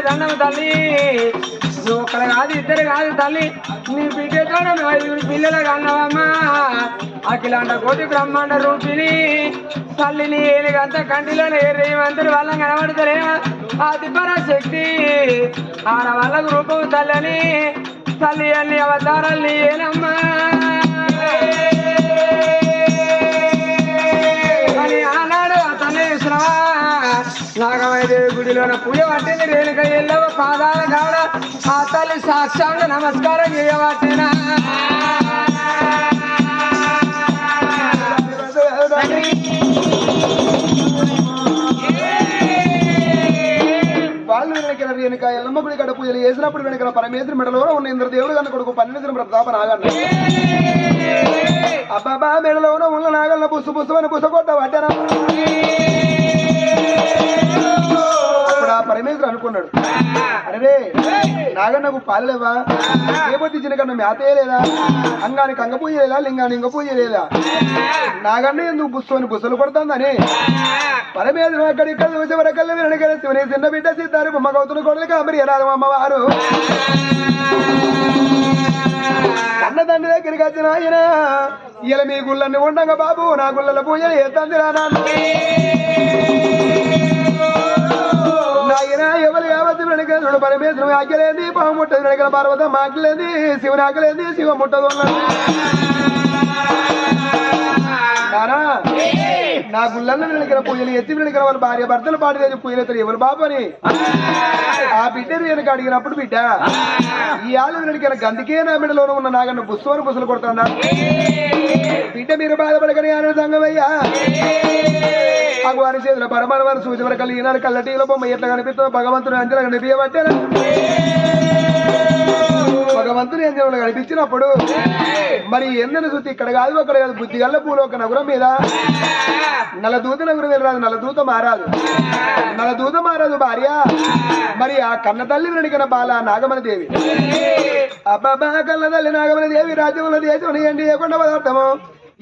దండం తల్లి నువ్వు ఒక్కడ కాదు ఇద్దరు కాదు తల్లి నీ బిడ్డతో 5 పిల్లలు కన్నావమ్మా అఖిలాండ కోటి బ్రహ్మాండ రూపిణి తల్లిని ఏనుగంతా కంటిలో ఏమంతరు వాళ్ళని కనబడతారేమో ఆ దిబ్బర శక్తి ఆడ వాళ్ళకు రూపం తల్లని తల్లి అన్ని అవతారాలు ఏనమ్మా అని ఆనాడు అతనే విశ్రమా నాగమైదేవి గుడిలోన పూజ పట్టింది రేణుక ఎల్లవ పాదాల కాడ ఆ తల్లి సాక్షాంగ నమస్కారం చేయబట్టినా వాళ్ళు వెనక రేణుక ఎల్లమ్మ గుడి గడ పూజలు చేసినప్పుడు వెనక పరమేశ్వరి మెడలో ఉన్న ఇంద్రదేవుడు కన్న కొడుకు 12 ప్రతాప నాగన్న అబ్బాబా మెడలోన ఉన్న నాగన్న పుసు పుసుమని పుసకొట్ట పట్టరా అప్పుడు ఆ పరమేశ్వరు అనుకున్నాడు అరే నాగన్నకు పాలలేవా ఏపొద్దు చిన్న కన్నా మేతే లేదా అంగానికి అంగ పూజ లేదా లింగానికి ఇంక పూజ లేదా నాగన్న ఎందుకు బుస్సుని బుస్సులు కొడుతుందని పరమేశ్వరు అక్కడిక్కడ శివరకల్లి వెనక శివుని చిన్న బిడ్డ సిద్ధారు బొమ్మ గౌతులు కొడుకు అమరి ఎరాదు అమ్మవారు కన్న తండ్రి దగ్గరికి వచ్చిన ఆయన ఇలా మీ గుళ్ళన్ని ఉండగా బాబు నా గుళ్ళల పూజలు ఏ తండ్రి నాయన ఎవరు యావత్తు వెనక పరమేశ్వరం ఆకలేంది పాము ముట్టదు వెనక పర్వతం మాటలేంది శివుని ఆకలేంది శివ ముట్టదు నానా నా గుళ్ళల్లో వెనకల పూజలు ఎత్తి వెనకల వాళ్ళ భార్య భర్తలు పాడలేదు పూజలు ఎవరు బాబు అని ఆ బిడ్డను వెనక అడిగినప్పుడు బిడ్డ ఈ ఆలు వెనకల గందుకే నా బిడ్డలోనూ ఉన్న నాగన్న బుస్సుని బుస్సులు కొడుతున్నా బిడ్డ మీరు బాధపడకని ఆయన సంగమయ్యా భగవాని చేతుల పరమానవారు సూచన కళ్ళు ఈనాడు కళ్ళటీలో బొమ్మ ఎట్లా కనిపిస్తుందో భగవంతుని అంచెలు కనిపించబట్టారు భగవంతుని అంచెలు కనిపించినప్పుడు మరి ఎందను చూసి ఇక్కడ కాదు అక్కడ కాదు బుద్ధి గల్ల పూలు ఒక నగరం మీద నలదూత నగరం వెళ్ళరాదు నలదూత మారాదు భార్య మరి ఆ కన్న తల్లి వెనకన బాల నాగమణి దేవి అబ్బాబా కన్న తల్లి నాగమణి దేవి రాజ్యంలో దేశం ఏంటి ఏకుండా పదార్థము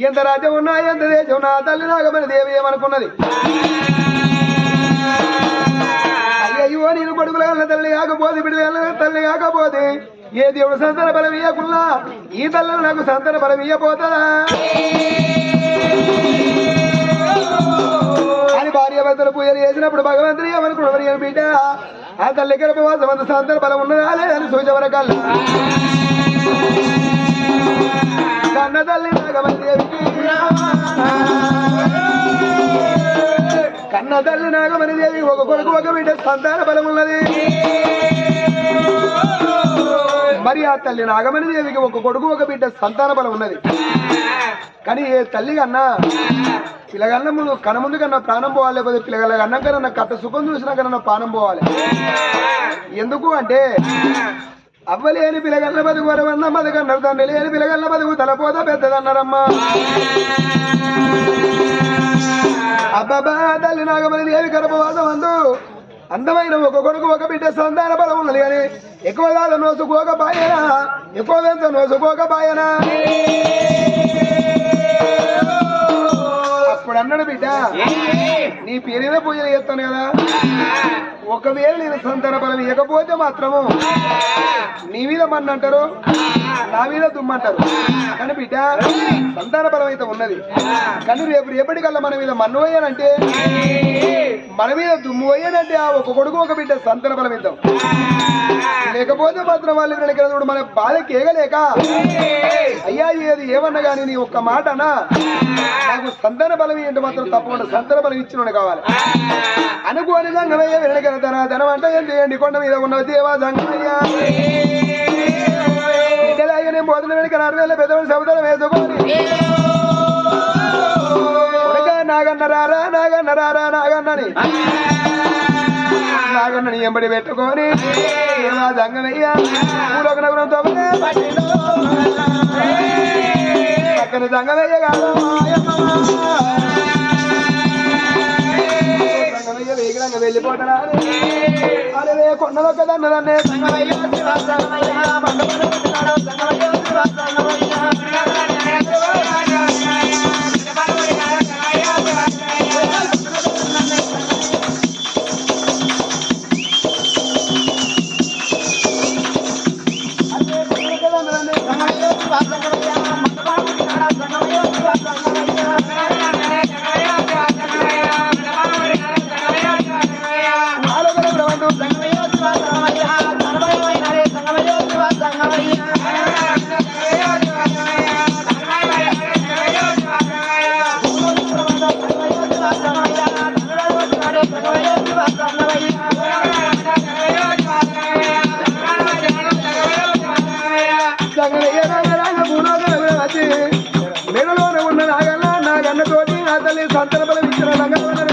ఎంత రాజ్యం ఉన్నా ఎంత దేశం నా తల్లి నాగమణి దేవి ఏమనుకున్నది అయ్యో నేను కొడుకుల తల్లి కాకపోతే బిడ్డల తల్లి కాకపోతే ఏ దేవుడు సంతాన బలం ఇయ్యకున్నా ఈ తల్లి నాకు సంతాన బలం ఇయ్యపోతుందా అని భార్య భర్తలు పూజలు చేసినప్పుడు భగవంతుని ఏమనుకున్నారు బిడ్డ ఆ తల్లి గర్భవాసం అంత సంతాన బలం ఉన్నదా లేదని సూచవరకల్లా కన్న తల్లి నాగమణి దేవికి కన్న తల్లి నాగమణి దేవి ఒక కొడుకు ఒక బిడ్డ సంతాన బలం ఉన్నది మరి ఆ తల్లి నాగమణి దేవికి ఒక కొడుకు ఒక బిడ్డ సంతాన బలం ఉన్నది కానీ ఏ తల్లి కన్నా పిల్లగల్ల ముందు కన ముందు కన్నా ప్రాణం పోవాలి లేకపోతే పిల్లగల్ల అన్నం కన్నా కట్ట సుఖం చూసినా కన్నా ప్రాణం పోవాలి ఎందుకు అంటే అవ్వలేని పిల్లగల్ల బతుకు వరవన్న బతుకన్నారు తండ్రి లేని పిల్లగల్ల బతుకు తలపోతా పెద్దదన్నారమ్మా అబ్బాబా తల్లి నాగమణి దేవి గర్భవాసం అందు అందమైన ఒక కొడుకు ఒక బిడ్డ సంతాన బలం ఉన్నది కానీ ఎక్కువ కాలం నోసుకోకపాయనా ఎక్కువ వెంత నోసుకోకపాయనా అప్పుడు అన్నాడు బిడ్డ నీ పేరున పూజలు చేస్తాను కదా ఒకవేళ నేను సంతాన బలం ఇవ్వకపోతే మాత్రము నీ మీద మన్నంటారు నా మీద దుమ్మంటారు కానీ బిడ్డ సంతాన బలం అయితే ఉన్నది కానీ రేపటికల్లా మన మీద మన్ను పోయానంటే మన మీద దుమ్ము పోయానంటే ఆ ఒక కొడుకు ఒక బిడ్డ సంతాన బలం ఇద్దాం లేకపోతే మాత్రం వాళ్ళు వెనకడు మన బాధకి ఏగలేక అయ్యా ఏది ఏమన్నా కానీ నీ ఒక్క మాట అన్నా నాకు సంతాన బలం ఏంటో మాత్రం తప్పకుండా సంతాన బలం ఇచ్చిన కావాలి అనుకోని సంగమయ్య వెనక ధనం అంటే ఏం చేయండి కొండ మీద ఉన్న దేవా సంగమయ్య బిడ్డలాగా నేను పోతున్న వెనక 6000 పెద్దవాళ్ళు శబ్దాలు వేసుకోని నాగన్నరారా నాగన్నరారా నాగన్నని నాగన్నని ఎంబడి పెట్టుకొని దేవా సంగమయ్య పూలొక నగరంతో పక్కన సంగమయ్య కాదు వెళ్ళిపోతారా అరే కొండలొక్క దన్నదన్నే వచ్చి మెడలోనే ఉన్న నాగన్నతోటి నా తల్లి సంతన బలం ఇచ్చిన రంగన్నాడు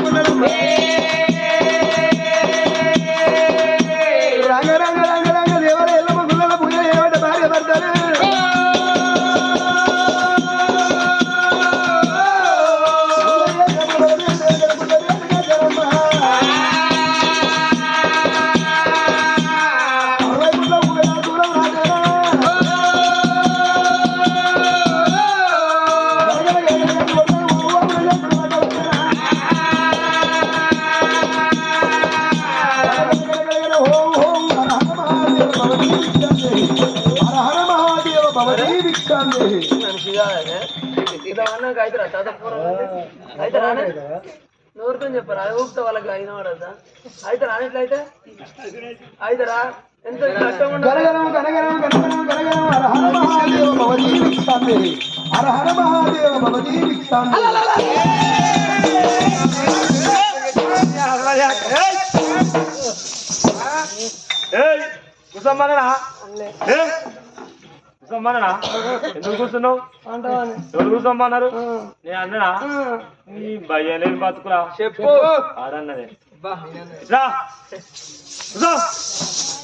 రంగ రంగ రంగ రంగ దేవర ఎల్లమ్మ గుళ్ళ పూజ ఏమంటే భార్య పడతారు నోరుతో చెప్పారు అది ఊపుతా వాళ్ళకి అయిన వాడదా అయితే రానట్లయితే అయితే రా ఎంత కష్టం కూర్చోమన్నా ఎందుకు కూర్చున్నావు ఎవరు కూర్చోమన్నారు నేను అన్నడా నీ భయ్యలే బతుకురా చెప్పు ఆడన్నదే ఇట్లా కూర్చో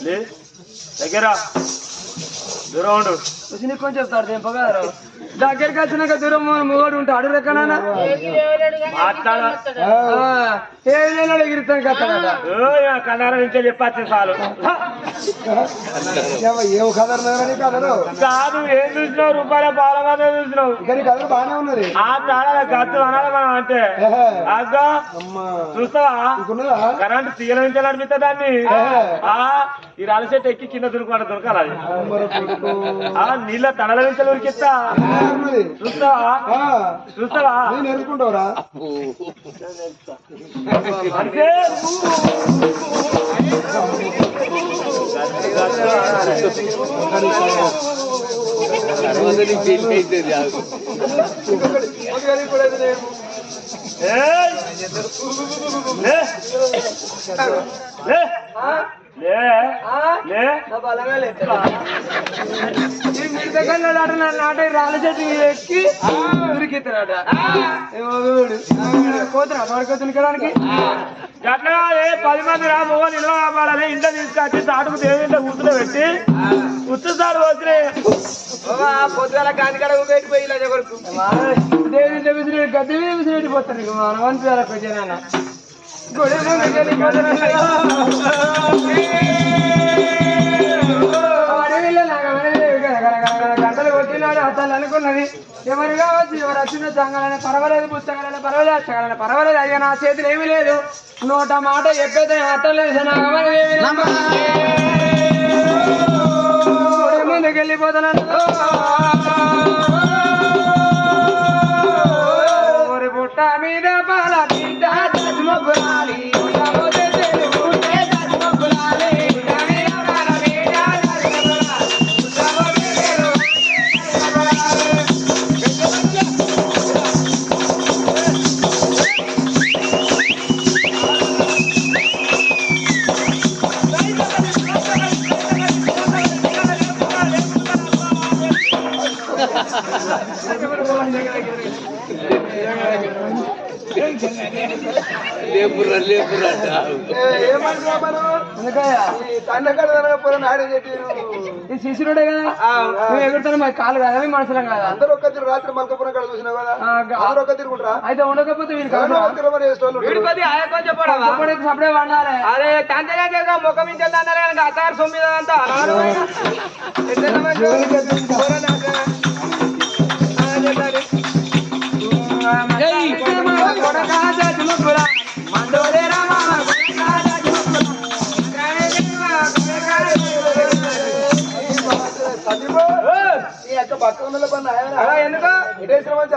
లే దగ్గర దూరం ఉండు కొంచెం చెప్తాడు తెంపగారు దగ్గరికి వచ్చినాక దూరం మూడు ఉంటాడు రెక్కనా ఎగిరితాను కదా కన్నడ నుంచే చెప్పచ్చు చాలు ఏం కదరు కదరు కాదు ఏం చూసినావు రూపాయల పాలమానే చూసినావు కానీ కదరు బాగానే ఉన్నది ఆ తాళాల గత్తు అనాలి మనం అంటే అగ్గా చూస్తావా కరెంట్ తీగల నుంచి నడిపిస్తా దాన్ని ఈ రాళ్ళ చెట్టు ఎక్కి కింద దొరకాలి అది నీళ్ళ తడల నుంచి ఉరికిస్తా చూస్తావా నేర్చుకుంటావురా అంటే నాట రాళ్ళ చెట్టు ఎక్కి ఉరికిస్తాడట కోతురా పడుకో తినడానికి అట్లా 10 మంది రా మొగ నిల్వ కాపాడాలి ఇంట తీసుకొచ్చి తాటుకు దేవుడి ఇంట కూర్చుని పెట్టి కూర్చుంటాడు వస్తే పొద్దుల కానికాడ పెట్టిపోయి ఇలా కొరకు దేవుడి ఇంట విసిరేటి గద్దె విసిరేటి పోతారు ఇక మనం అనిపించాలి ప్రజన గంటలు కొట్టినాడు అతను అనుకున్నది ఎవరు కావచ్చు ఎవరు వచ్చిన చంగాలని పర్వాలేదు పుస్తకాలని పర్వాలేదు అచ్చగాలని పర్వాలేదు అయ్యా నా చేతులు ఏమీ లేదు నోట మాట చెప్పేది అత్తలేదు ముందుకు వెళ్ళిపోతున్నాను పుట్ట మీద పాల మొగ్గులాలి శిశుడే కదా నువ్వు ఎగురుతాను మరి కాలు కదా మనసులం కదా అందరూ ఒక్క తిరుగు రాత్రి మల్కపురం కాడ చూసినావు కదా అందరూ ఒక్క తిరుగుంటారా అయితే ఉండకపోతే సపడే వండాలి అదే తంతగా ముఖం నుంచి అన్నారు కనుక అత్తారు సొమ్మిది అంతా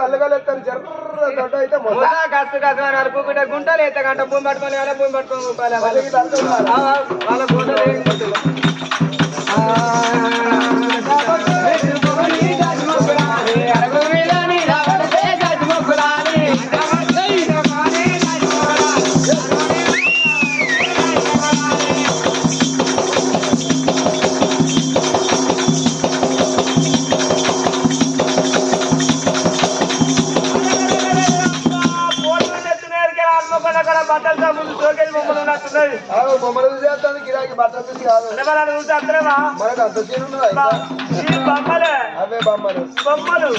అల్లగలుగుతారు జర్ర దొడ్డ అయితే కష్ట కష్టం నలుపుకుంటే గుంటలు ఎత్త గంట భూమి పట్టుకొని భూమి పట్టుకొని వాళ్ళ గుంటలు బట్టలు ముందు సోకేది బొమ్మలు ఉన్నట్టున్నది బొమ్మలు చేస్తాను గిరాకి బట్టలు చూసి కాదు ఎవరైనా చూస్తే అత్తరేమా మనకు అంత సీన్ ఉన్నదా ఈ బొమ్మలే అవే బొమ్మలు బొమ్మలు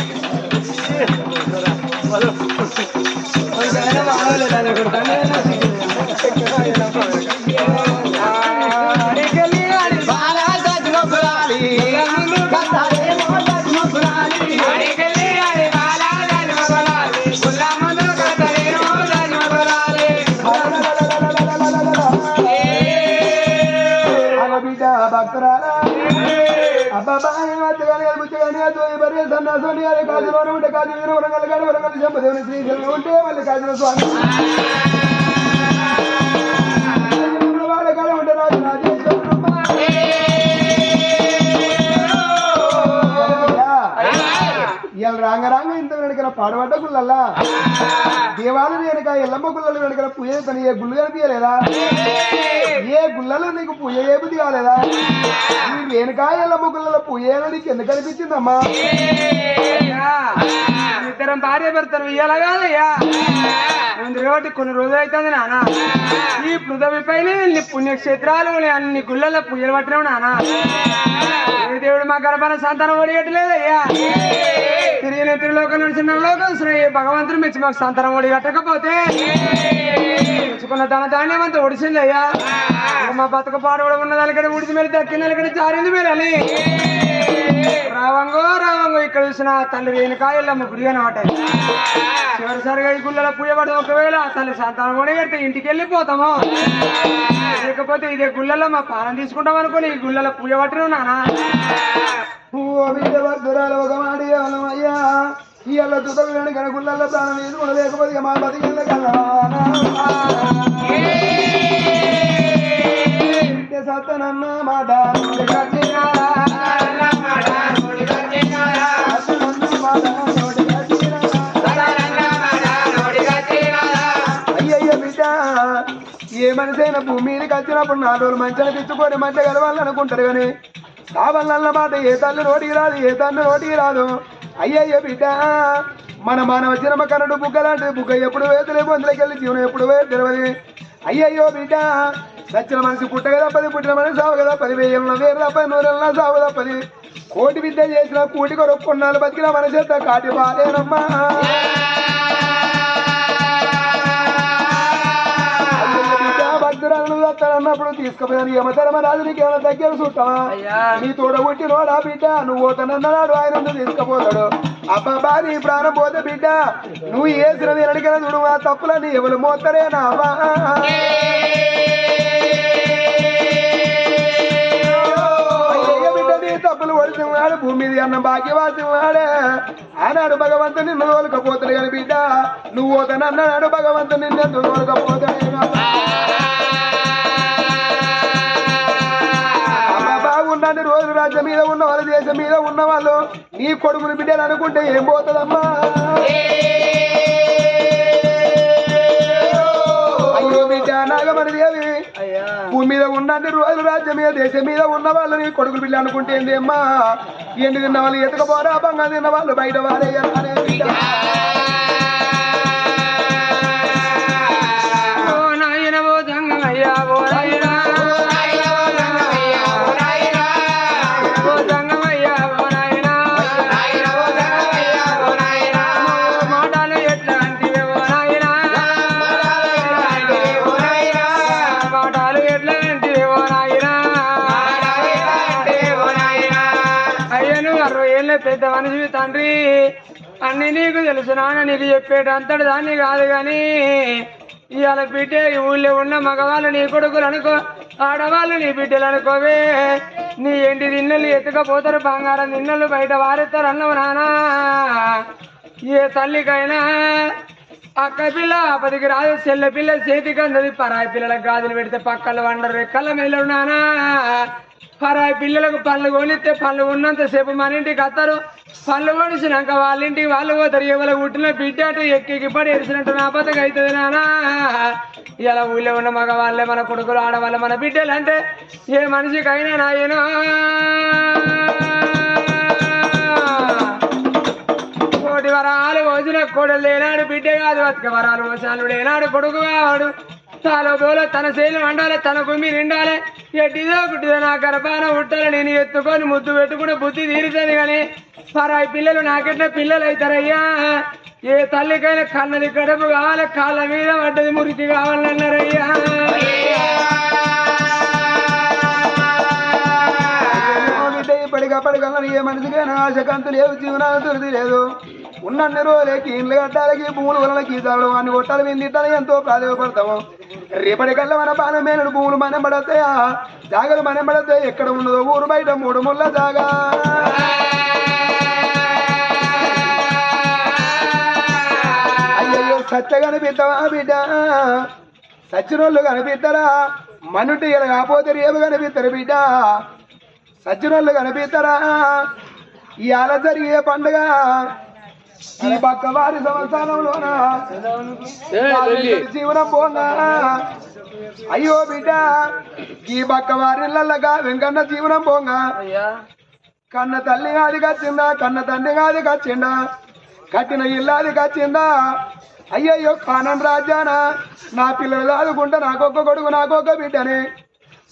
భక్తురాలా అబ్బాయి మధ్యగానే బుచ్చగానే బరి సన్నాసోని అదే కాజులోనే ఉంటే కాజు వరంగల్ గాడి వరంగల్ చెంపదేవుని శ్రీశైలం ఉంటే మళ్ళీ కాజుల స్వామి వాళ్ళ కాడ ఉంటే రాజు ఇవాళ రాంగ ఇంత వెనకల పాడబడ్డ గుళ్ళల్లా దేవాలయం వెనక ఎల్లమ్మ గుళ్ళలు వెనకల పూజ పని ఏ గుళ్ళు కనిపించలేదా ఏ గుళ్ళలో నీకు పూజ ఏ బుద్ధి కాలేదా నీ వెనక ఎల్లమ్మ గుళ్ళలో పూజ నీకు ఎందుకు అనిపించిందమ్మా ఇద్దరం భార్య భర్తలు ఇయ్యాల కాదయ్యా రోటి కొన్ని రోజులు అవుతుంది నాన్న ఈ పృథ్వీ పైన పుణ్యక్షేత్రాలు అన్ని గుళ్ళల్లో పూజలు పట్టినావు నాన్న ఏ దేవుడు మా గర్భాన సంతానం ఒడిగట్టలేదయ్యా తిరిగిన త్రిలోకం నడిచిన లోకం శ్రీ భగవంతుడు మెచ్చి మాకు సంతానం ఒడిగట్టకపోతే మెచ్చుకున్న తన ధాన్యం అంతా ఒడిసిందయ్యా మా బతుక పాడు కూడా ఉన్న దానికంటే ఉడిది మీద దక్కిన దానికంటే జారింది మీరు అని రావంగో ఇక్కడ చూసిన తల్లి వెనుకాయల్లమ్మ గుడి అనమాట చివరిసారిగా ఈ గుళ్ళలో పూజ పడదు ఒకవేళ తల్లి సంతానం కూడా కడితే ఇంటికి వెళ్ళిపోతాము లేకపోతే ఇదే గుళ్ళలో మా పాలన తీసుకుంటాం అనుకోని ఈ గుళ్ళలో పూజ పట్టిన నానా ఒక మాట అయ్యా ఇవాళ తుదలు వెనుక గుళ్ళల్లో ప్రాణం తీసుకుని లేకపోతే మా బతికి సత్తనన్న మాట అయ్యయ్య బిడ్డ ఏ మనిషైనా భూమి మీదకి వచ్చినప్పుడు 4 రోజులు మంచిగా తెచ్చుకొని మంచిగా గడవాలని అనుకుంటారు కానీ కావాలన్న మాట ఏ తల్లి నోటికి రాదు ఏ తండ్రి నోటికి రాదు అయ్యయ్య బిడ్డ మన మానవ జన్మ కన్నడు బుగ్గ లాంటి బుగ్గ ఎప్పుడు వేతలే బొందులకి వెళ్ళి జీవనం ఎప్పుడు వే తెలియదు అయ్యయ్యో బిడ్డ సచ్చిన మనిషి పుట్టగా తప్పది పుట్టిన మనిషి సాగు తప్పది 1000 వేరు తప్పది 100 సాగు తప్పది కోటి విద్య చేసిన కూటి కొరకు కొన్నాళ్ళు బతికిన మనిషి ఎంత కాటి బాలేనమ్మా భక్తురాలను అన్నప్పుడు తీసుకుపోయాను యమధర్మరాజు నీకేమైనా దగ్గర చూస్తావా నీ తోడ పుట్టినోడా బిడ్డ నువ్వు పోతానన్నాడు ఆయన తీసుకుపోతాడు అబ్బాబా నీ ప్రాణం పోతే బిడ్డ నువ్వు వేసిన అడిగిన చూడు ఆ తప్పులని ఎవరు మోతరేనావా బిడ్డ నీ తప్పులు ఒడిసివాడు భూమి మీద అన్న భాగ్యవాసివాడే ఆనాడు భగవంతుని నిన్ను తోలుకపోతాడు కానీ బిడ్డ నువ్వు పోతానన్నాడు భగవంతుని నిన్ను తోలుకపోతాడు బాగుండండి రోజు రాజ్యం మీద ఉన్న వాళ్ళు దేశం మీద ఉన్న వాళ్ళు నీ కొడుకుని బిడ్డలు అనుకుంటే ఏం పోతుందమ్మా అయ్యో బిడ్డ నాగమణి దేవి భూమి మీద ఉండండి రోజు రాజ్యం మీద దేశం మీద ఉన్న వాళ్ళు నీ కొడుకులు బిడ్డ అనుకుంటే ఏంది అమ్మా ఎండి తిన్న వాళ్ళు ఎతకపోరా బంగారు తిన్న వాళ్ళు బయట వారే పెద్ద మనిషి తండ్రి అన్ని నీకు తెలుసు నాన్న నీకు చెప్పేటంతటి దాన్ని కాదు కానీ ఇవాళ బిడ్డ ఈ ఊళ్ళో ఉన్న మగవాళ్ళు నీ కొడుకులు అనుకో ఆడవాళ్ళు నీ బిడ్డలు అనుకోవే నీ ఎండి దిన్నెలు ఎత్తుకపోతారు బంగారం దిన్నెలు బయట వారెత్తారు అన్నవు నానా ఏ తల్లికైనా అక్క పిల్ల ఆపదికి రాదు చెల్లె పిల్ల చేతికి అందది పరాయి పిల్లలకు గాజులు పెడితే పక్కలు వండరు రెక్కల మెల్లరు నానా పరాయి పిల్లలకు పళ్ళు కొనిస్తే పళ్ళు ఉన్నంతసేపు మన ఇంటికి వస్తారు పళ్ళు కొనిసినాక వాళ్ళ ఇంటికి వాళ్ళు పోతారు ఎవరు పుట్టిన బిడ్డ అటు ఎక్కి పడి ఎరిసినట్టు నా బతక అవుతుంది నానా ఇలా ఊళ్ళో ఉన్న మగవాళ్ళే మన కొడుకులు ఆడవాళ్ళే మన బిడ్డలు అంటే ఏ మనిషికైనా నాయనో కోటి వరాలు వచ్చిన కొడులు లేనాడు బిడ్డ కాదు బతిక వరాలు వచ్చాడు లేనాడు కొడుకు కావాడు తాలో బోలో తన శైలి వండాలి, తన కుమ్మి నిండాలి, ఎట్టిదో గుడ్డిదో నా గర్భాన ఉట్టాలి, నేను ఎత్తుకొని ముద్దు పెట్టుకుంటే బుద్ధి తీరుతుంది కానీ పరాయి పిల్లలు నాకెట్లా పిల్లలు అవుతారయ్యా. ఏ తల్లికైనా కన్నది గడపు కావాలి, కాళ్ళ మీద పడ్డది మురికి కావాలన్నారయ్యా. ఇప్పటికప్పటికల్లా ఏ మనిషికైనా ఆశకంతు లేదు, జీవనాంతులది లేదు. ఉన్నన్ని రోజులకి ఇండ్లు కట్టాలకి భూములు వలలకి తాగడం అన్ని కొట్టాలి మేము తిట్టాలి ఎంతో ప్రాధాన్యపడతాము. రేపటికల్లా మన బాణమేనడు భూములు మనం పడతాయా, జాగలు మనం పడతాయి. ఎక్కడ ఉన్నదో ఊరు బయట 3 ముళ్ళ జాగా. అయ్యయ్యో సత్య కనిపిస్తావా బిడ్డ, సచ్చినోళ్ళు కనిపిస్తారా, మనుంటి ఇలా కాకపోతే రేపు కనిపిస్తారు బిడ్డ. సచ్చినోళ్ళు కనిపిస్తారా, ఇవాళ జరిగే పండుగ ఈ పక్క వారి సంవత్సరంలోన జీవనం పోగా. అయ్యో బిడ్డ ఈ పక్క వారిళ్ళగా వెంకన్న జీవనం పోగా. కన్న తల్లి కాది కచ్చిందా, కన్న తండ్రి కాది కచ్చిందా, కట్టిన ఇల్లాది కచ్చిందా. అయ్యయ్యో కానం రాజ్యాన నా పిల్లలు దాదుకుంటా నాకొక్క కొడుకు నాకొక్క బిడ్డని.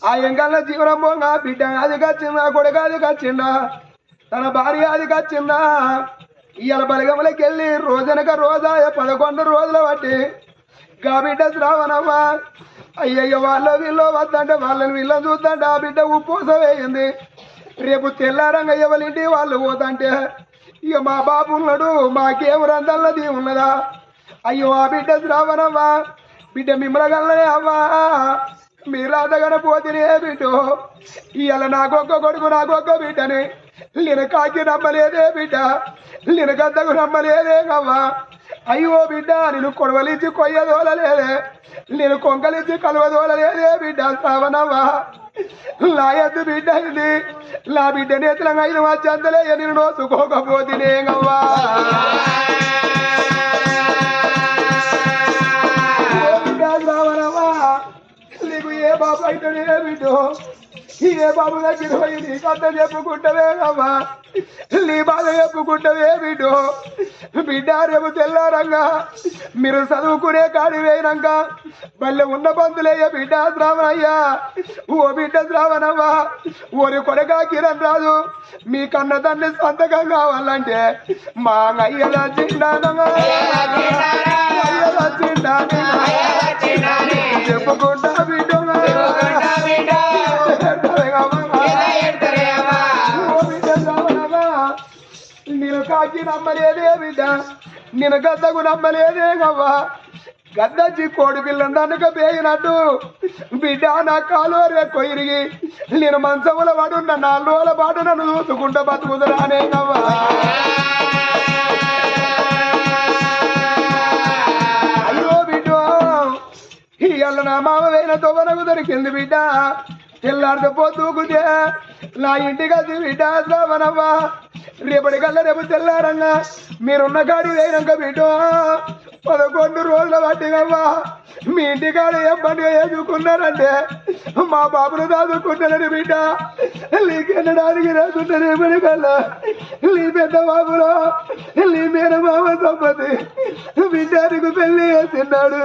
ఆ ఎంకన్న జీవనం పోగా బిడ్డ అది కచ్చిందా, కొడుకు అది కచ్చిందా, తన భార్య అది కచ్చిందా. ఇవాళ బలగములకి వెళ్ళి రోజనక రోజాయ 11 రోజుల బట్టి గా బిడ్డ శ్రావణమ్మ. అయ్యయ్య వాళ్ళ వీళ్ళు వద్దంటే వాళ్ళని వీళ్ళని చూద్దంటే ఆ బిడ్డ ఉప్పోసం వేయింది. రేపు తెల్లారంగా ఎవరింటి వాళ్ళు పోతంటే ఇక మా బాబు ఉన్నాడు మాకేం రందల్లది ఉన్నదా. అయ్యో ఆ బిడ్డ శ్రావణమ్మ బిడ్డ మిమ్మల్ని అవ్వా మీరు అంతగానే పోతేనే బిడ్డ. ఇవాళ నాకొక్క కొడుకు నాకొక్క బిడ్డని నేను కాకి నమ్మలేదే బిడ్డ, నేను గద్దకు నమ్మలేదే కవ్వా. అయ్యో బిడ్డ నేను కొడవలించి కొయ్యదోలలేదే, నేను కొంకలించి కలవదోలలేదే బిడ్డ శ్రావణవ్వా. నా ఎద్దు బిడ్డ ఇది నా బిడ్డ నేతలంగా 5 మధ్యంతలే నేను నోసుకోకపోతేనే కవ్వా. శ్రావణవ్వా నీకు ఏ బాబు అయితేనే బిడ్డ, ఏ బాబు దగ్గర పోయి నీ కథ చెప్పుకుంటవే కమ్మా, నీ బాధ చెప్పుకుంటవే బిడ్డ. బిడ్డ రేపు తెల్లారంగా మీరు చదువుకునే కాడి వేయినాక మళ్ళీ ఉన్న బంధులయ్య బిడ్డ శ్రావణయ్యా. ఓ బిడ్డ శ్రావణవ్వ ఓరి కొడగా కిరణ్ రాజు మీ కన్న తండ్రి సంతకం కావాలంటే మా అయ్యల చిండానగా చెప్పుకుంటా బిడ్డ. నేను కాకి నమ్మలేదే బిడ్డ, నేను గద్దకు నమ్మలేదే కవ్వా. గద్దచ్చి కోడి పిల్లని దన్నుక పేయినట్టు బిడ్డ నా కాలు ఎక్కువ ఇరిగి నేను మంచముల పడున్న 4 రోజుల పాటు నన్ను చూసుకుంటా బతుకుదరానే కవ్వా. అయ్యో బిడ్డ ఇవాళ నా మామ వేయిన తొవ్వనకు దొరికింది బిడ్డ. తెల్లారితో పోతూకుతే నా ఇంటికి అది బిడ్డ శ్రావణవ్వ. రేపటికల్లా రేపు తెల్లారంగా మీరున్న కాడి వేయినాక బిడ్డ 11 రోజుల పట్టినవ్వా. మీ ఇంటికాడ ఏం పండుగ వేసుకున్నారంటే మా బాబును దాదుకుంటారని బిడ్డ. నీకెన్నడానికి రాకుంటారు రేపటికల్లా నీ పెద్ద బాబులో నీ మేన మామ సంపతి బిడ్డానికి పెళ్లి చేస్తున్నాడు.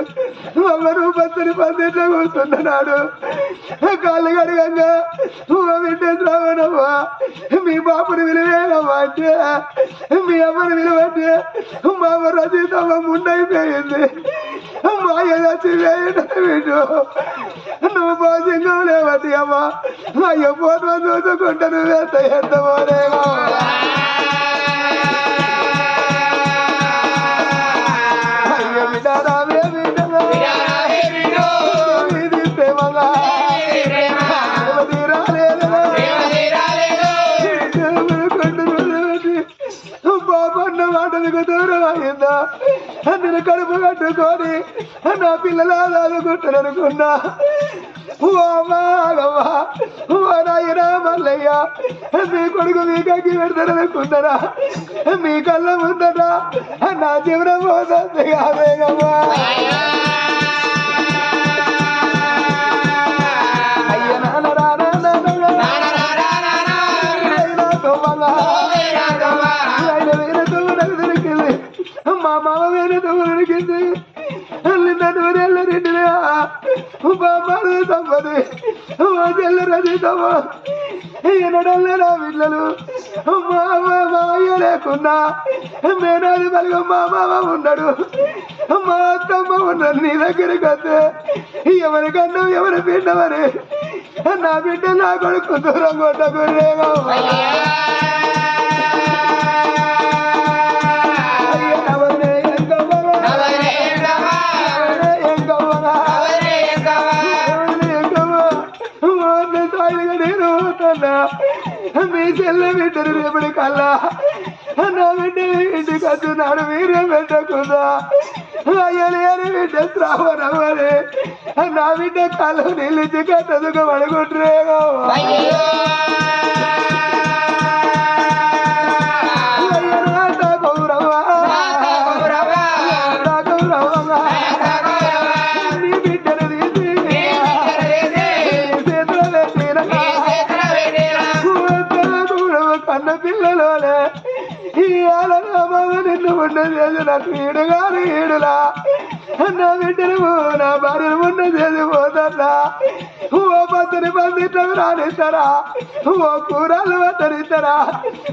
అమ్మను పచ్చని పద్ధతిలో కూర్చున్నాడు. కాళ్ళు కడగంగా బిడ్డ శ్రావణవ్వా మీ బాబుని విలువేనమ్మా అంటే మీ అమ్మని విలువంటే మా అమ్మ రచయితమ్మ ముండైపోయింది. మాయ వచ్చి వేయడు నువ్వు పోసింగం లేవటి అమ్మ. అయ్యో పోటు చూసుకుంటా నువ్వు ఎంత పోలేగా. అయ్యో బిడ్డ రావే బిడ్డ ఇది ప్రేమగా బాబన్న మాట మీకు దూరం అయిందా. నేను కడుపు కట్టుకొని నా పిల్లలు ఆదుకుంటాననుకున్నా. ఓ అమ్మాగవ్వా ఓ నాయన మల్లయ్య మీ కొడుకు మీ కగ్గి పెడతారనుకున్నారా. మీ కళ్ళ ముందరా నా జీవనం పోతుంది కాదేగమ్మా. అయ్య నాన్న రానా మా మామ వేరే దొరికింది. నిన్న నూరేళ్ళ రెండుగా బాబాలు తప్పదు చెల్లు రజితమ్మా ఎన్నడల్ల నా పిల్లలు మా అయ్య లేకున్నా మేనాది బలిగా మా మామ ఉన్నాడు మా అత్తమ్మ ఉన్నాడు నీ దగ్గరికి వస్తే ఎవరికన్నా ఎవరి బిడ్డమని నా బిడ్డ నా కొడుకు దూరం కొట్టకురేగా మీ చెల్ల బిడ్డరు రేపటి కల్లా నా బిడ్డ ఇంటికి వస్తున్నాడు మీరే పెట్టకుండా అయ్యలేని బిడ్డ శ్రావణమని నా బిడ్డ కళ్ళు నిలిచి కట్టదుకు పడుకుంటురేగా నీ బిడ్డను తీసి కన్న పిల్లలోనే ఈ ఆలరాబాబు నిన్ను ఉన్న చేసి నాకు ఈడుగాను ఈడులా నా బిడ్డను నా భార్యను ఉన్న చేసి పోతన్నా ఓ పత్తిని పందిట్లకు రానిస్తారా ఓ కూరలు పట్టనిస్తారా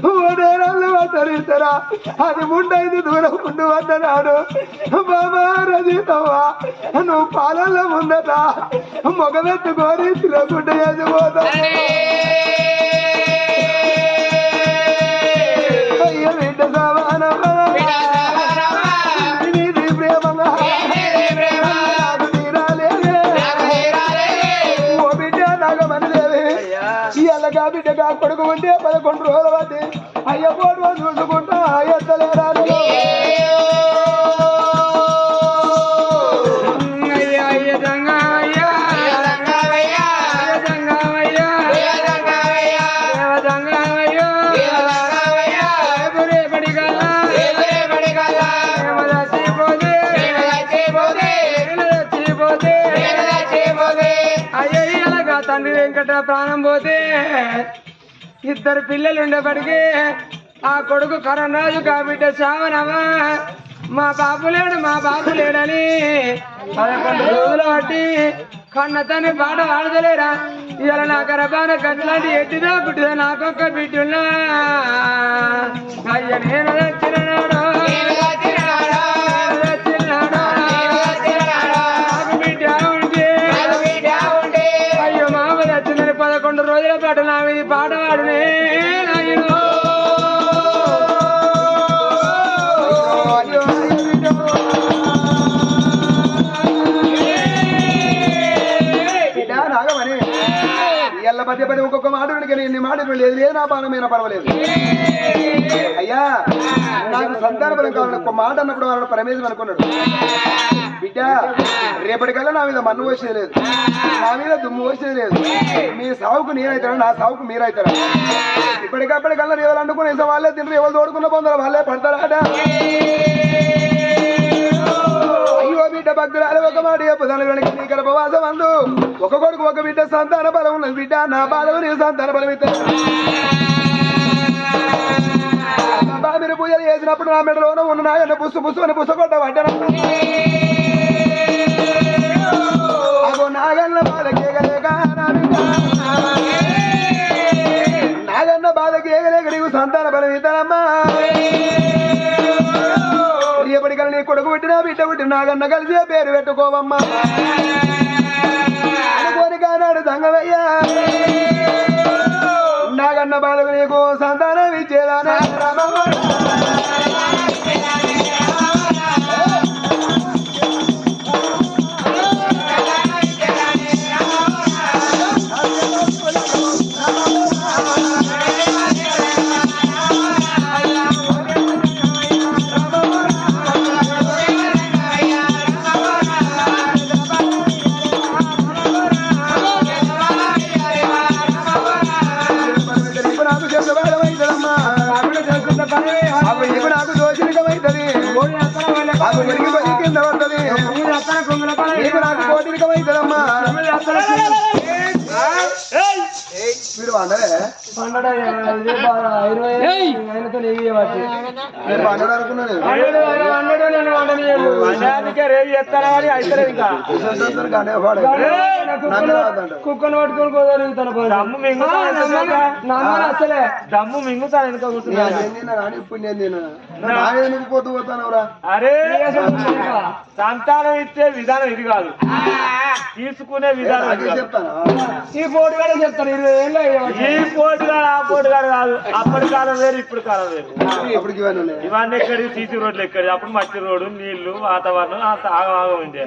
ఓ నేరాళ్ళు పట్టనిస్తారా అది ముండైంది దూరం ముందు పట్టనాడు బాబా రజితవ్వా నువ్వు పాలల్లో ముందట మొగబెట్టుకొని తిరగకుండా చేసిపోతా అయ్య బిడ్డ సమానమా నీది ప్రేమగా నాకు తీరాలేదే ఓ బిడ్డ నాగమనిదేవి ఇయ్యాలగా బిడ్డగా కొడుకు ఉంటే 11 రోజుల బట్టి అయ్య పోటు చూసుకుంటా ఎత్తలేరా తండ్రి వెంకట ప్రాణం పోతే ఇద్దరు పిల్లలు ఉండేప్పటికీ ఆ కొడుకు కరణరాజు కాబిడ్డ చావనవా మా బాబు లేడని 11 రోజులు బట్టి కన్నతని పాట ఆడదలేరా ఇవాళ నా గర్భాన కట్లాంటి ఎట్టిదా పుట్టిదా నాకొక్క బిడ్డున్నా అయ్య నేను వచ్చినాడు నాకు బిడ్డ ఉంటే అయ్యో మామ వచ్చిందని 11 రోజుల పాటు నా మీద పాట పాడునే పదే పదే ఒక్కొక్క మాట కానీ ఎన్ని మాటలు లేదు లేదు నా పానమైనా పర్వాలేదు అయ్యా నాకు సంతాన బలం కావాలని ఒక మాట అన్నప్పుడు వాళ్ళ పరమేశ్వరం అనుకున్నాడు బిడ్డ రేపటికల్లా నా మీద మన్ను వచ్చేది లేదు నా మీద దుమ్ము వచ్చేది లేదు మీ సావుకు నేనైతారా నా సావుకు మీరైతారా ఇప్పటికప్పటికల్లా రేవలు అనుకునే వాళ్ళే తింటారు ఎవరు తోడుకున్న పొందరు వాళ్ళే పడతారా అయ్యో బిడ్డ భక్తురాలు ఒక మాట చెప్పదాను వెనక నీ గర్భవాసం అందు ఒక కొడుకు ఒక బిడ్డ సంతాన బలం ఉన్నది బిడ్డ నా బాధవు నీ సంతాన బలం ఇస్తారు మీరు పూజలు చేసినప్పుడు నా మెడలోన ఉన్న నాయన పుస్సు పుస్సు అని పుస్తకొట్ట పడ్డాను అగో నాగన్న బాధకి ఏగలేక నాగన్న బాధకి ఏగలేక నీకు సంతాన బలం ఇస్తానమ్మా ఎప్పటికల్లా నీ కొడుకు పుట్టినా బిడ్డ పుట్టిన నాగన్న కలిసి పేరు పెట్టుకోవమ్మా అనుకోని కానాడు దంగవయ్యా నాగన్న బాలకు నీకు సంతానం ఇచ్చేదానా నాకు దోషికమైతుంది కింద పడుతుంది నీకు నాకు కోటికమైతుందమ్మా మీరు పండడే పండడు అనుకున్నాను నన్ను వండనీయడు. అందుకే రేపు చెప్తారా అని అయితే ఇంకా కుక్కను పట్టుకొని కుదరుగుతాను దమ్ము మింగుతాను అసలే దమ్ము మింగుతాను వెనుక కూర్చున్నా పోతూ పోతానవరా అరే సంతానం ఇచ్చే విధానం ఇది కాదు, తీసుకునే విధానం ఇది కాదు. చెప్తాను ఈ పోటీ కూడా చెప్తాను 20 ఏళ్ళు ఈ పోటుగాడు ఆ పోటుగాడు కాదు, అప్పటి కాలం వేరు ఇప్పుడు కాలం వేరు. అప్పటికి ఇవన్నీ ఉన్నాయి. ఇవన్నీ ఎక్కడి సీసీ రోడ్లు ఎక్కడి, అప్పుడు మట్టి రోడ్డు నీళ్లు వాతావరణం అంత ఆగమాగం ఉండే.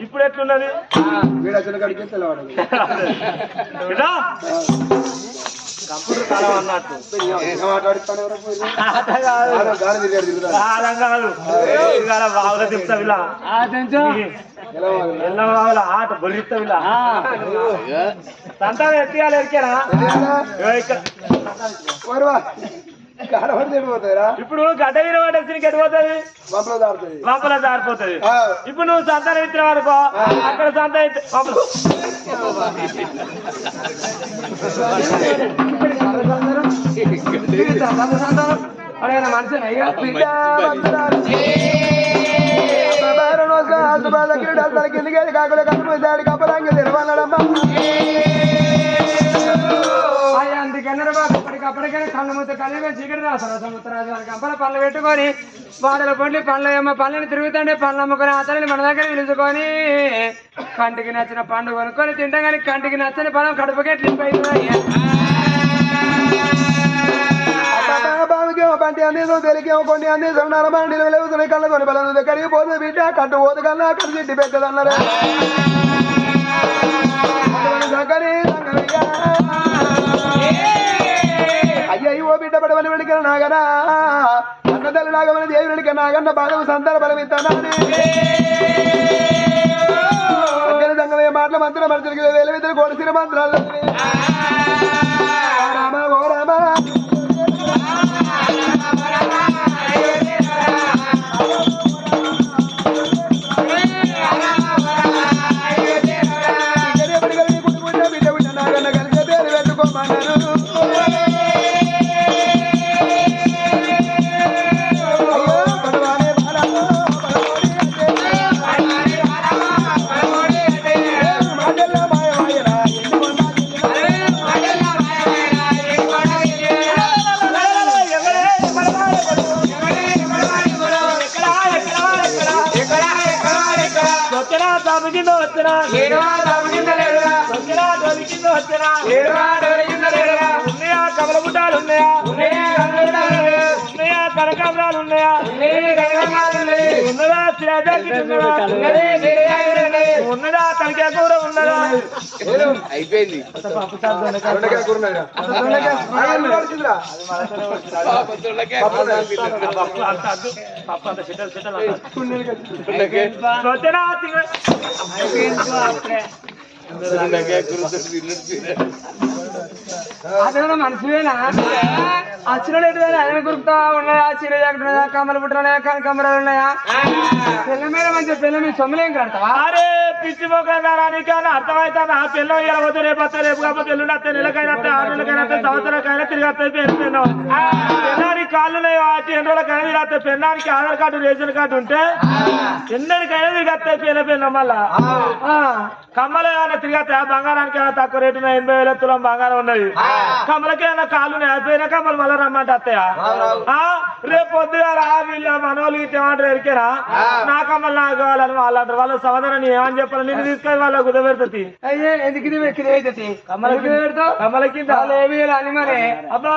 ఇప్పుడు ఎట్లున్నది వీడు వచ్చిన కాడికి తెల్లవాడు ఇదా? కంప్యూటర్ కాలం అన్నట్టు మాట్లాడుతాను ఆట కాదు, గాలి తిరిగాడు తిరుగుతాడు కాలం కాదు. ఇవాళ బావుగా తిప్పుతావు ఇలా, ఎల్ల బావుల ఆట బొరిస్తావు ఇలా. సంతానం ఎత్తియాలి ఎరికేనా? కాడబడిపోతాయిరా ఇప్పుడు గడ్డ వీర పట్టేసి ఎడిపోతుంది, పంపలో దాడుతుంది వంపలో జారిపోతుంది. ఇప్పుడు నువ్వు సంతానం ఇచ్చిన వరకు అక్కడ సంతానం అదే మనిషి కాకుండా కనిపోతాడు కప్పలాంగి తెరవన్నాడమ్మా అందుకన్నారు బాబు ఇప్పటికప్పటికైనా కళ్ళు మూత కలిగి చీకటి రాస్తారు సముద్రాజు కంపల పళ్ళు పెట్టుకొని వాడల పొండి పళ్ళు ఏమో పళ్ళని తిరుగుతుంటే పళ్ళు అమ్ముకొని అతని మన దగ్గర పిలుచుకొని కంటికి నచ్చిన పండు కొనుక్కొని తింటాం కానీ కంటికి నచ్చని పళ్ళం కడుపుకెట్లు బావికేమో పంటి అందేసం తెలికేమో కొన్ని అందేసం నరమండిలు వెలుగుతున్నాయి కళ్ళ కొని బలం దగ్గరికి పోతే బిడ్డ కట్టు పోతే కన్నా కట్టు తిట్టి పెట్టదన్నారు అయ్యో బిడ్డ పడవని వెడికల నాగనా అన్న తల్లి నాగమని దేవి వెడిక నాగన్న బాధ సంతాన బలమిస్తానని సంగమే మాటల మంత్ర మనుషులకి వేల విధులు కోడిసిన మంత్రాలు రామ ఓ రామ కమల గుడ్డాలు ఉన్నాయా, ఉన్నాయా కనకాంబరాలు ఉన్నాయా, ఉన్నదా ఉన్నదా తలకాయ కూర ఉన్నదా? అయిపోయింది పప్పు అంత చిట్టలు చిట్టలు అతను మనిషివేనా అచ్చుడు ఎటువైనా ఆయన గుర్తా ఉన్నాయా, చీర జాకెట్ కమ్మలు పుట్టినాయా, కనకమ్మరాలు ఉన్నాయా? పిల్ల మీద మంచి పిల్ల మీద సొమ్ములేం కడతావా? అరే పిచ్చి మొక్కడానికి అర్థమైతే ఆ పిల్లలు ఇలా పోతే రేపు వస్తే రేపు కాకపోతే ఎల్లుండి వస్తే నెలకైనా వస్తే 6 నెలలకైనా వస్తే సంవత్సరాలకైనా తిరిగి వస్తాయి. పెన్నానికి కాళ్ళు ఉన్నాయి వాటి 2 రోజులకైనా తిరిగి వస్తాయి. పెన్నానికి ఆధార్ కార్డు రేషన్ కార్డు ఉంటే ఎన్నడికైనా తిరిగి వస్తాయి. పిల్ల మళ్ళా కమ్మలు ఏమైనా తిరిగి వస్తాయి. బంగారానికి ఏమైనా తక్కువ రేటు 80,000 తులం బంగారం ఉన్నది. కమ్మలకి ఏమైనా కాళ్ళు అయిపోయినా కమ్మలు మళ్ళీ రమ్మంటే వస్తాయా? రేపు పొద్దుగా రా వీళ్ళ మనోళ్ళు ఏమంటారు ఎరికేనా, నా కమ్మలు నాకు కావాలని వాళ్ళు అంటారు. వాళ్ళ సమాధానం ఏమని చెప్పాలి? నేను తీసుకొని వాళ్ళ కుదబెడుతుంది. అయ్యే ఎందుకు కమ్మల కింద ఏమి అని మరి అబ్బా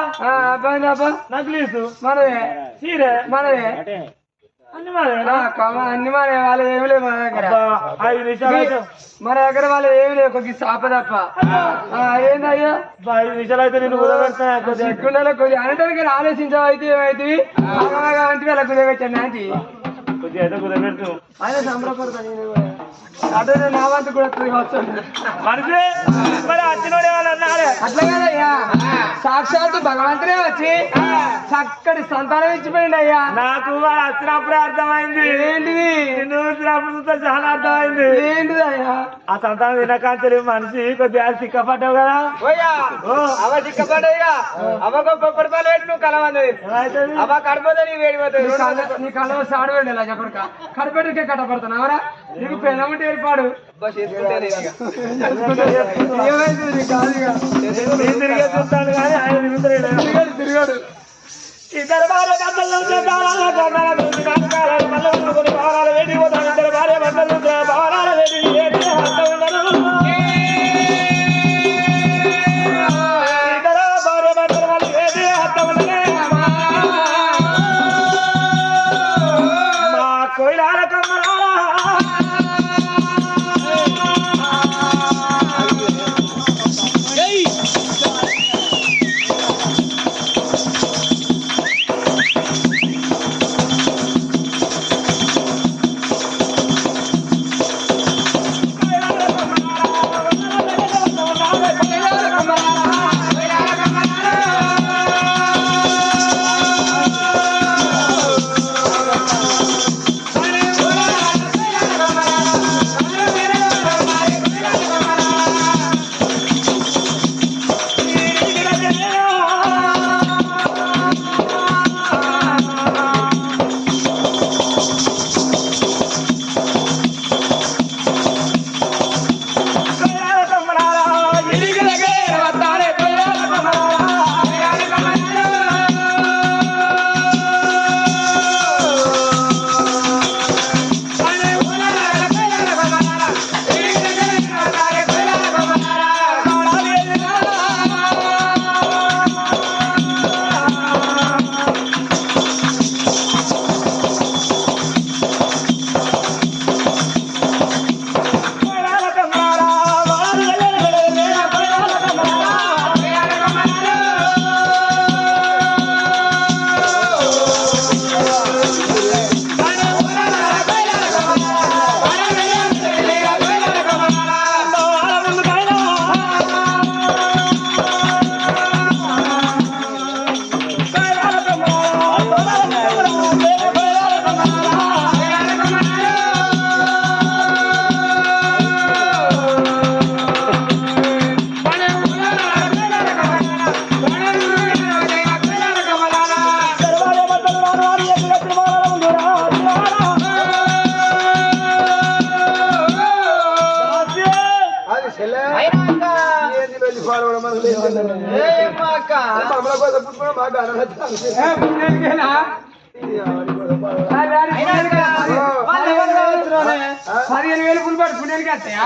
అబ్బాయి అబ్బా నక్లీసు మనదే చీరే మనదే అన్ని మాదేనా? అన్ని మన వాళ్ళు ఏమి లేవు మన దగ్గర. 5 నిమిషాలు మన దగ్గర వాళ్ళు ఏమి లేవు, ఒక సాప తప్ప. ఏందయ్యా 5 నిమిషాలు అయితే నేను కుదబెడతా. కొద్దిగా కొద్దిగా అనటానికి ఆలోచించవైతే ఏమైతే అలా కుదబెట్టాను ఆంటీ కొద్దిగా అయితే కుదబెడుతూ ఆయన సంబరపడతాను. అటు నా వంతు కూడా మనిషి మరి అచ్చినోడే వాళ్ళు అన్నారే. అట్లా కదయ్యా, సాక్షాత్తు భగవంతుడే వచ్చి చక్కటి సంతానం ఇచ్చిపోయింది అయ్యా. నాకు వాళ్ళు వచ్చినప్పుడే అర్థమైంది. ఏంటిది? నిన్ను చూసినప్పుడు చాలా అర్థమైంది. ఏంటిది అయ్యా? ఆ సంతానం తినకాంచలి మనిషి కొద్దిగా సిక్కపడ్డావు కదా. అవ సిక్కపడ్డాయిగా అవొక 1 రూపాయలు పెట్టి నువ్వు కలవన్నది ఏమైతుంది? అవ కడిపోతే నీ వేడిపోతుంది. నీ కలవ సాడు వెళ్ళి కొడుక కడపెట్టుకే కట్టపడతాను ఎవరా నీకు పెళ్ళమంటే ఏర్పాడు ఏమైంది కాదు తిరిగే చూస్తాను కానీ ఆయన తిరిగాడు ఇద్దరు భార్య భర్తలు భారాలు వేడి పోతాను ఇద్దరు భార్య భర్తలు భారాలు వేడి ఇద్దరు భార్య భర్తలు వాళ్ళు వేడి హత్త ఉన్నదే మా కొయిలాల కమ్మరాలా $15,000 పులిపాటు పుణ్యానికి వస్తాయా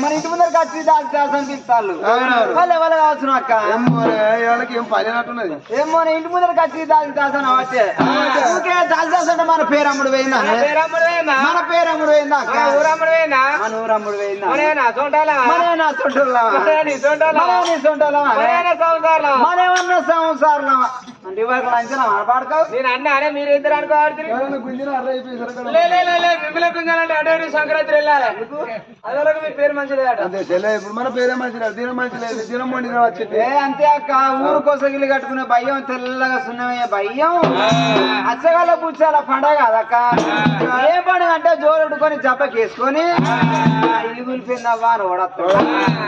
మన ఇంటి ముందర కచ్చి దాల్చాల్సనిపిస్తాళ్ళు వాళ్ళే వాళ్ళే కావచ్చు అక్క ఏం పని అన్నట్టున్నది ఏమో ఇంటి ముందర కచ్చి దాల్చాల్సిన వచ్చే ఊకే దాల్చాల్సంటే మన పేరమ్ముడు పోయిందా మన పేరమ్ముడు పోయిందా అక్క ఊరమ్ముడు పోయిందా మన ఊరమ్ముడు పోయిందా మనేనా సొంటాలా మనేనా మనేమన్నా సంసారం అంటే ఇవాళ అంచనా పాడతావు నేను అన్నానే మీరు ఇద్దరు అనుకోవాలి మిమ్మల్ని గుంజాలంటే అటు సంక్రాంతి వెళ్ళాలి అదే మీ పేరు మంచిది అదే చెల్లె ఇప్పుడు మన పేరే మంచిది దినం మంచిలేదు దినం వండిన వచ్చింది అంతే అక్క ఊరు కోసగిలి కట్టుకునే భయం తెల్లగా సున్నమయ్యే భయం అచ్చగాల కూర్చోాల పండగ కాదక్క ఏ పండుగ అంటే జోరుడుకొని జబ్బకేసుకొని ఇల్లు కూలిపోయిందవ్వా అని ఓడతాడు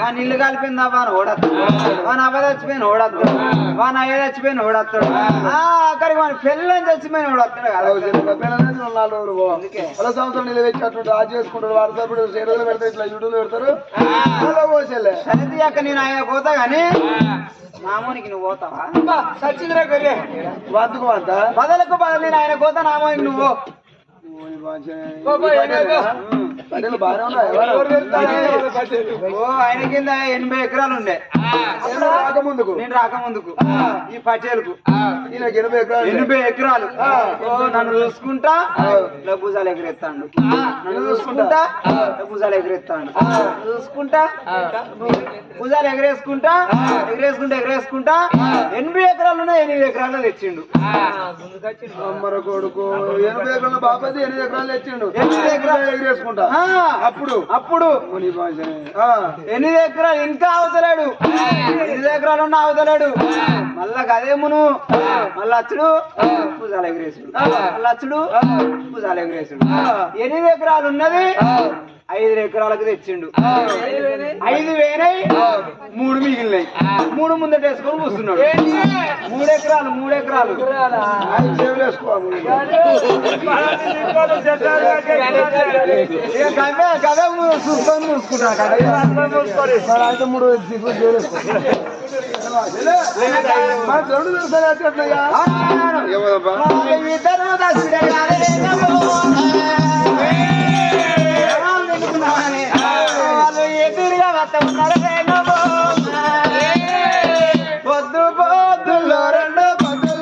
వాని ఇల్లు కలిపిందవ్వా అని ఓడతాడు వాని అవ్వ చచ్చిపోయిన ఓడతాడు వాని అయ్య చచ్చిపోయిన ఓడతాడు అక్కడికి వాని పెళ్ళని చచ్చిపోయిన ఓడతాడు కదా అందుకే అలా సంవత్సరం నిలబెట్టినట్టు ఆ చేసుకుంటారు వాట్సాప్ చేతులు పెడతారు ఇట్లా యూట్యూబ్ పెడతారు సరిది అక్క నేను ఆయన పోతా గానీ నామోనికి నువ్వు పోతావా సచ్చిద్రా కొరియే వంతుకు వంత బదలకు బదులు నేను ఆయన పోతా నామోనికి నువ్వు పటేలు బాగానే ఉన్నాయి ఓ ఆయన కింద 80 ఎకరాలు ఉండే రాకముందుకు నేను రాకముందుకు ఈ పటేలుకు ఈయనకి 80 ఎకరాలు ఓ నన్ను చూసుకుంటా భుజాలు ఎగరెత్తాడు నన్ను చూసుకుంటా భుజాలు ఎగరెత్తాడు చూసుకుంటా భుజాలు ఎగరేసుకుంటా 80 ఎకరాలు ఉన్నాయి 8 ఎకరాలు తెచ్చిండు అమ్మర కొడుకు 80 ఎకరాల బాపతి 8 ఎకరాలు తెచ్చిండు 8 ఎకరాలు ఎగిరేసుకుంటా అప్పుడు 8 ఎకరాలు ఇంకా అవతలేడు 8 ఎకరాలు ఉన్నా అవతలేడు మళ్ళా కదేమును మళ్ళీ అచ్చుడు భుజాలు ఎగిరేసుడు మళ్ళీ అచ్చుడు భుజాలు ఎగిరేసుడు 8 ఎకరాలు ఉన్నది 5 ఎకరాలకు తెచ్చిండు 5 వేనై 3 మిగిలినాయి 3 ముందట వేసుకొని కూర్చున్నాడు 3 ఎకరాలు 3 ఎకరాలు ఆయన చెవులు వేసుకోవాలి కదా చూసుకొని మూసుకుంటా అయితే 3 దిగులు చెవులు వేసుకోవాలి మా దేవుడు తెలుసా ఎట్లయ్యా ఏమోదబ్బా వాళ్ళు ఎదురుగా వస్త ఉన్నారు పొద్దు పొద్దులో 2 పొద్దులే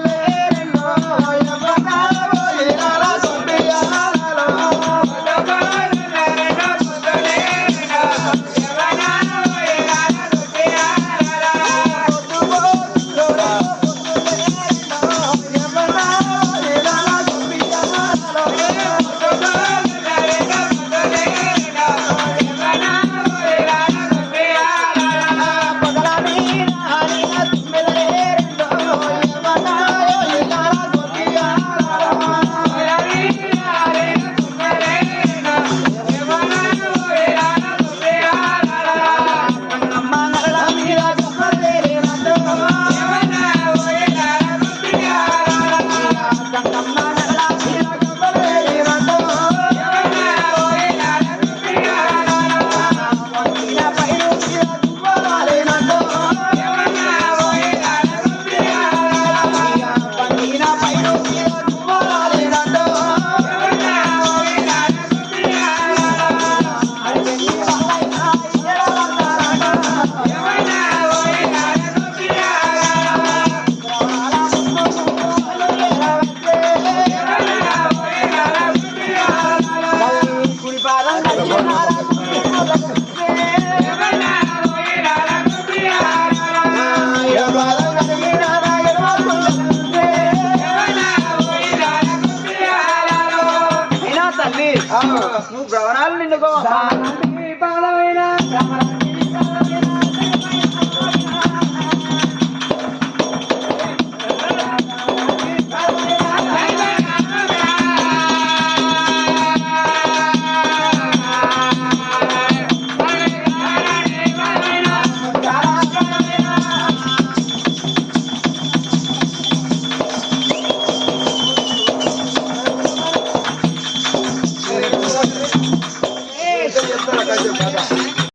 啊， నువ్వు భవనాలు నిండుకో